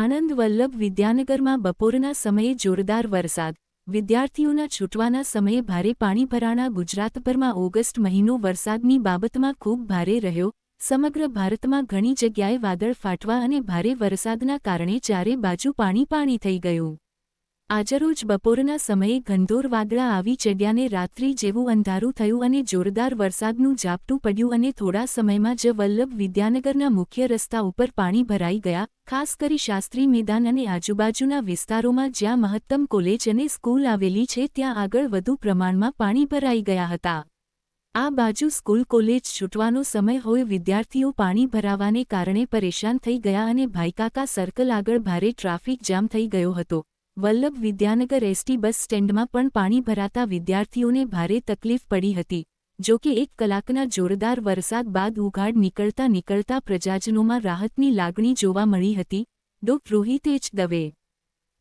આણંદ વલ્લભ વિદ્યાનગરમાં બપોરના સમયે જોરદાર વરસાદ. વિદ્યાર્થીઓના છૂટવાના સમયે ભારે પાણી ભરાણા. ગુજરાતભરમાં ઓગસ્ટ મહિનો વરસાદની બાબતમાં ખૂબ ભારે રહ્યો. સમગ્ર ભારતમાં ઘણી જગ્યાએ વાદળ ફાટવા અને ભારે વરસાદના કારણે ચારે બાજુ પાણી થઈ ગયું. આજરોજ બપોરના સમયે ઘનઘોર વાદળા આવી ચડ્યાને રાત્રિ જેવું અંધારું થયું અને જોરદાર વરસાદનું ઝાપટું પડ્યું અને થોડા સમયમાં જ વલ્લભ વિદ્યાનગરના મુખ્ય રસ્તા ઉપર પાણી ભરાઈ ગયા. ખાસ કરી શાસ્ત્રી મેદાન અને આજુબાજુના વિસ્તારોમાં જ્યાં મહત્તમ કોલેજ અને સ્કૂલ આવેલી છે ત્યાં આગળ વધુ પ્રમાણમાં પાણી ભરાઈ ગયા હતા. આ બાજુ સ્કૂલ કોલેજ છૂટવાનો સમય હોય વિદ્યાર્થીઓ પાણી ભરાવાને કારણે પરેશાન થઈ ગયા અને ભાઈકાકા સર્કલ આગળ ભારે ટ્રાફિક જામ થઈ ગયો હતો. વલ્લભ વિદ્યાનગર એસટી બસ સ્ટેન્ડમાં પણ પાણી ભરાતા વિદ્યાર્થીઓને ભારે તકલીફ પડી હતી. જો કે 1 કલાકના જોરદાર વરસાદ બાદ ઉઘાડ નીકળતા પ્રજાજનોમાં રાહતની લાગણી જોવા મળી હતી. ડો. રોહિત એચ. દવે.